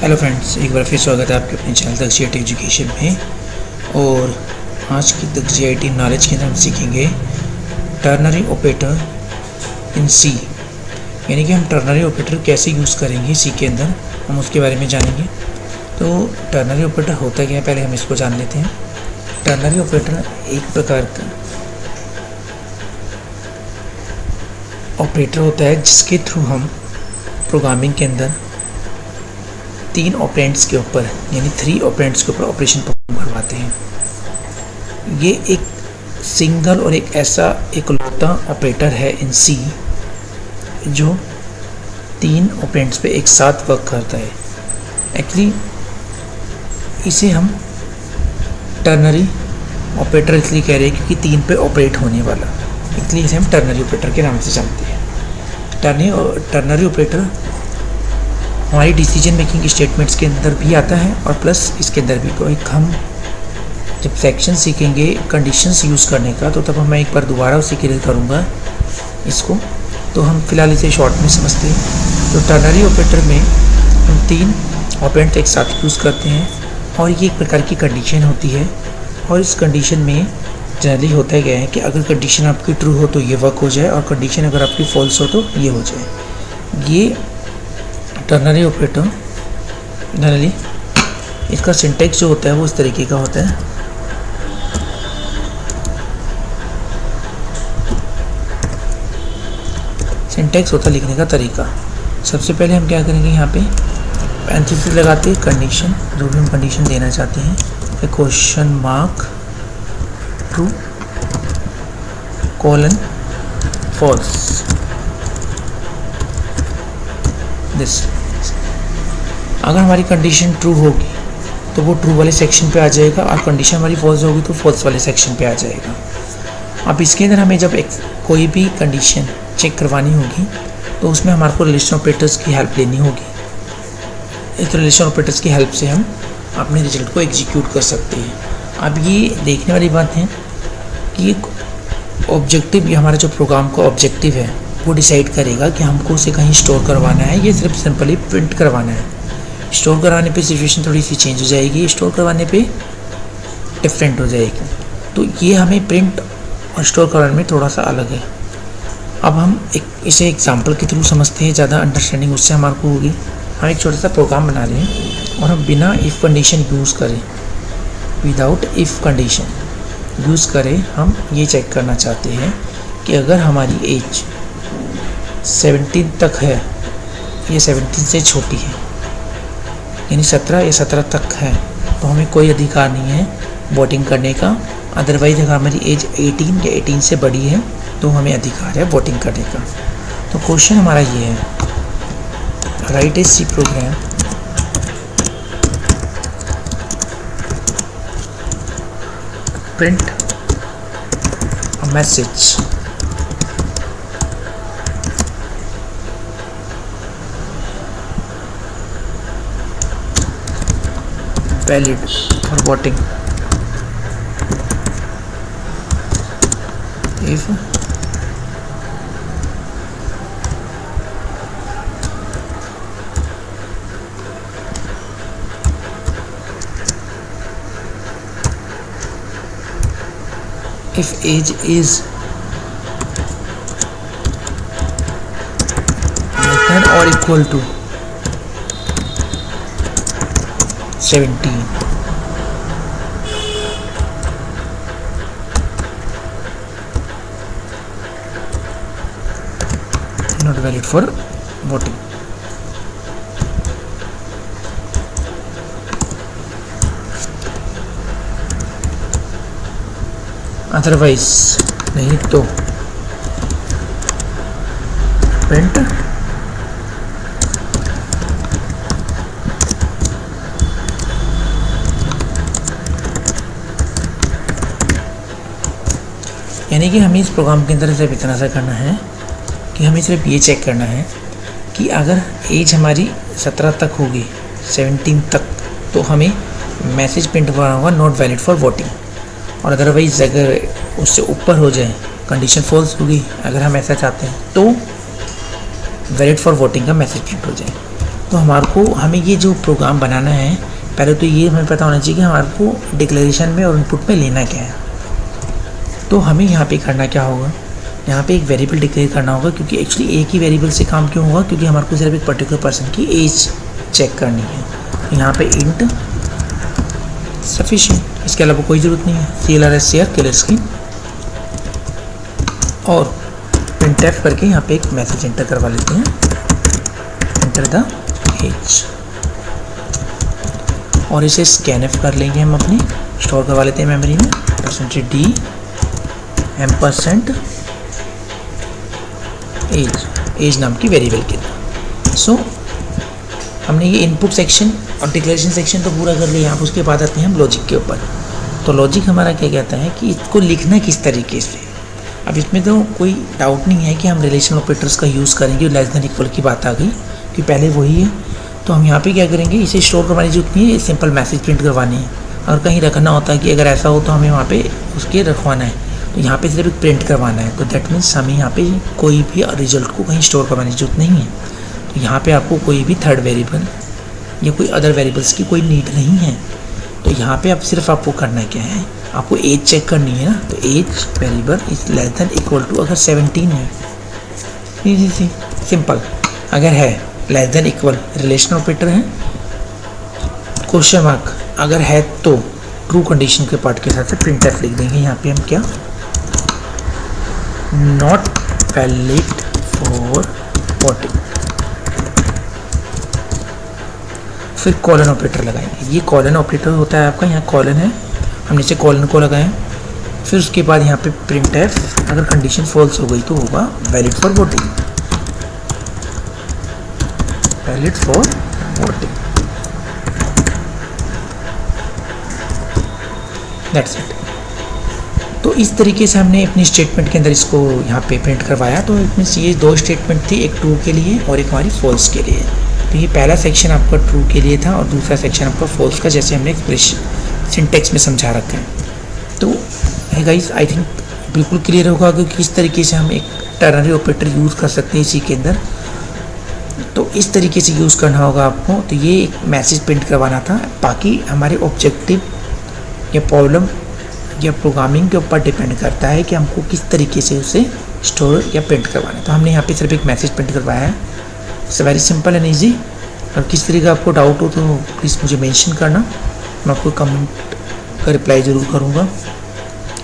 Hello friends, एक बार फिर स्वागत है आपके अपने चैनल दक्षियाटी एजुकेशन में। और आज की दक्षियाटी नॉलेज के अंदर हम सीखेंगे टर्नरी ऑपरेटर इन सी, यानी कि हम टर्नरी ऑपरेटर कैसे यूज़ करेंगे सी के अंदर, हम उसके बारे में जानेंगे। तो टर्नरी ऑपरेटर होता क्या है, पहले हम इसको जान लेते हैं। टर्नरी ऑपरेटर एक प्रकार का ऑपरेटर होता है जिसके थ्रू हम प्रोग्रामिंग के अंदर 3 ऑपरेंड्स के ऊपर यानी 3 ऑपरेंड्स के ऊपर ऑपरेशन परफॉर्म करवाते हैं। ये एक सिंगल और एक ऐसा इकलौता ऑपरेटर है इन सी जो 3 ऑपरेंड्स पे एक साथ वर्क करता है। एक्चुअली इसे हम टर्नरी ऑपरेटर इसलिए कह रहे हैं क्योंकि 3 पे ऑपरेट होने वाला, इसलिए इसे हम टर्नरी ऑपरेटर के नाम से जानते हैं। टर्नरी ऑपरेटर हमारी डिसीजन मेकिंग स्टेटमेंट्स के अंदर भी आता है और प्लस इसके अंदर भी कोई हम जब सेक्शन सीखेंगे कंडीशंस यूज़ करने का, तो तब मैं एक बार दोबारा उसे क्लियर करूँगा इसको। तो हम फिलहाल इसे शॉर्ट में समझते हैं। तो टर्नरी ऑपरेटर में हम 3 ऑपरेंट एक साथ यूज़ करते हैं और ये एक प्रकार की कंडीशन होती है। और इस कंडीशन में जनरली होता है क्या है कि अगर कंडीशन आपकी ट्रू हो तो ये वर्क हो जाए और कंडीशन अगर आपकी फॉल्स हो तो ये हो जाए। ये टर्नरी ऑपरेटर जनरली इसका सिंटेक्स जो होता है वो इस तरीके का होता है। सिंटेक्स होता है लिखने का तरीका। सबसे पहले हम क्या करेंगे, यहाँ पे पैरेंथेसिस लगाते कंडीशन, जो भी हम कंडीशन देना चाहते हैं, फिर question mark true colon false this. अगर हमारी कंडीशन ट्रू होगी तो वो ट्रू वाले सेक्शन पे आ जाएगा और कंडीशन हमारी फॉल्स होगी तो फॉल्स वाले सेक्शन पे आ जाएगा। अब इसके अंदर हमें जब कोई भी कंडीशन चेक करवानी होगी तो उसमें हमारे को रिलेशन ऑपरेटर्स की हेल्प लेनी होगी। इस रिलेशन ऑपरेटर्स की हेल्प से हम अपने रिजल्ट को एग्जीक्यूट कर सकते हैं। अब ये देखने वाली बात है कि ऑब्जेक्टिव, ये हमारा जो प्रोग्राम का ऑब्जेक्टिव है वो डिसाइड करेगा कि हमको उसे कहीं स्टोर करवाना है, ये सिर्फ सिंपली प्रिंट करवाना है। स्टोर करवाने पे सिचुएशन थोड़ी सी चेंज हो जाएगी, स्टोर करवाने पे डिफरेंट हो जाएगी। तो ये हमें प्रिंट और स्टोर करवाने में थोड़ा सा अलग है। अब हम इसे एग्जांपल के थ्रू समझते हैं, ज़्यादा अंडरस्टैंडिंग उससे हमारे को होगी। हम एक छोटा सा प्रोग्राम बना लें और हम बिना इफ़ कंडीशन यूज़ करें, विदाउट इफ़ कंडीशन यूज़ करें, हम ये चेक करना चाहते हैं कि अगर हमारी एज 17 तक है या 17 से छोटी है, यानी 17 या 17 तक है, तो हमें कोई अधिकार नहीं है वोटिंग करने का। अदरवाइज अगर हमारी एज 18 या 18 से बड़ी है तो हमें अधिकार है वोटिंग करने का। तो क्वेश्चन हमारा ये है, write a C program print a message valid for voting if age is less than or equal to 17. Not valid for voting. Otherwise नहीं तो प्रिंट यानी कि हमें इस प्रोग्राम के अंदर सिर्फ इतना सा करना है कि हमें सिर्फ ये चेक करना है कि अगर एज हमारी 17 तक होगी, 17 तक, तो हमें मैसेज प्रिंट करना होगा नॉट वैलिड फॉर वोटिंग। और अदरवाइज़ अगर उससे ऊपर हो जाए, कंडीशन फॉल्स होगी, अगर हम ऐसा चाहते हैं तो वैलिड फॉर वोटिंग का मैसेज प्रिंट हो जाए। तो हमें ये जो प्रोग्राम बनाना है, पहले तो ये हमें पता होना चाहिए कि हमारे को डिक्लेरेशन में और इनपुट में लेना क्या है। तो हमें यहाँ पे करना क्या होगा, यहाँ पे एक वेरिएबल डिक्लेयर करना होगा, क्योंकि एक्चुअली एक ही वेरिएबल से काम क्यों होगा, क्योंकि हमारे को सिर्फ एक पर्टिकुलर पर्सन की एज चेक करनी है। तो यहाँ पे इंट सफिशिएंट, इसके अलावा कोई ज़रूरत नहीं है। CLRSCR क्लियर स्क्रीन और printf करके यहाँ पे एक मैसेज एंटर करवा लेते हैं, एंटर द एज, और इसे स्कैनफ कर लेंगे हम अपनी, स्टोर करवा लेते हैं मेमोरी में %d एम्परसेंट एज नाम की वेरिएबल के अंदर। सो हमने ये इनपुट सेक्शन और डिक्लेरेशन सेक्शन तो पूरा कर लिया। अब उसके बाद आते हैं हम लॉजिक के ऊपर। तो लॉजिक हमारा क्या कहता है कि इसको लिखना किस तरीके से। अब इसमें तो कोई डाउट नहीं है कि हम रिलेशनल ऑपरेटर्स का यूज़ करेंगे, लेस देन इक्वल की बात आ गई कि पहले वही है। तो हम यहाँ पे क्या करेंगे, इसे स्टोर करवाने की जरूरत नहीं है, सिंपल मैसेज प्रिंट करवानी है। और कहीं रखना होता है कि अगर ऐसा हो तो हमें वहाँ पे उसके रखवाना है, तो यहाँ पे सिर्फ एक प्रिंट करवाना है। तो दैट मीन्स हमें यहाँ पे कोई भी रिजल्ट को कहीं स्टोर करवाने की जरूरत नहीं है। तो यहाँ पे आपको कोई भी थर्ड वेरिएबल या कोई अदर वेरिएबल्स की कोई नीड नहीं है। तो यहाँ पे सिर्फ आपको करना क्या है, आपको एज चेक करनी है ना। तो age variable is less than equal to, अगर 17 है, इजी सिंपल, अगर है less than equal relational operator है, क्वेश्चन मार्क अगर है तो ट्रू कंडीशन के पार्ट के साथ से printf लिख देंगे। यहाँ पे हम क्या, नॉट वैलिड फॉर 40, फिर कॉलन ऑपरेटर लगाएंगे। ये कॉलन ऑपरेटर होता है आपका, यहाँ कॉलन है, हम नीचे कॉलन को लगाएं। फिर उसके बाद यहाँ पे printf, अगर कंडीशन फॉल्स हो गई तो होगा valid for 40, valid for 40, that's it. तो इस तरीके से हमने अपनी स्टेटमेंट के अंदर इसको यहाँ पे प्रिंट करवाया। तो इसमें ये दो स्टेटमेंट थी, एक ट्रू के लिए और एक हमारी फॉल्स के लिए। तो ये पहला सेक्शन आपका ट्रू के लिए था और दूसरा सेक्शन आपका फॉल्स का, जैसे हमने एक्सप्रेशन सिंटेक्स में समझा रखा है। तो गाइस आई थिंक बिल्कुल क्लियर होगा कि किस तरीके से हम एक टर्नरी ऑपरेटर यूज़ कर सकते हैं इसी के अंदर। तो इस तरीके से यूज़ करना होगा आपको। तो ये एक मैसेज प्रिंट करवाना था, बाकी हमारे ऑब्जेक्टिव या प्रॉब्लम या प्रोग्रामिंग के ऊपर डिपेंड करता है कि हमको किस तरीके से उसे स्टोर या प्रिंट करवाना है। तो हमने यहाँ पे सिर्फ एक मैसेज प्रिंट करवाया है। It's very simple and easy. और किस तरीके का आपको डाउट हो तो प्लीज़ मुझे मेंशन करना, मैं आपको कमेंट का रिप्लाई ज़रूर करूँगा।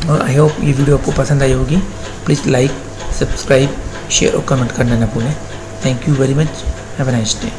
और आई होप ये वीडियो आपको पसंद आई होगी। प्लीज़ लाइक, सब्सक्राइब, शेयर और कमेंट करना ना भूलें। Thank you very much, have a nice day.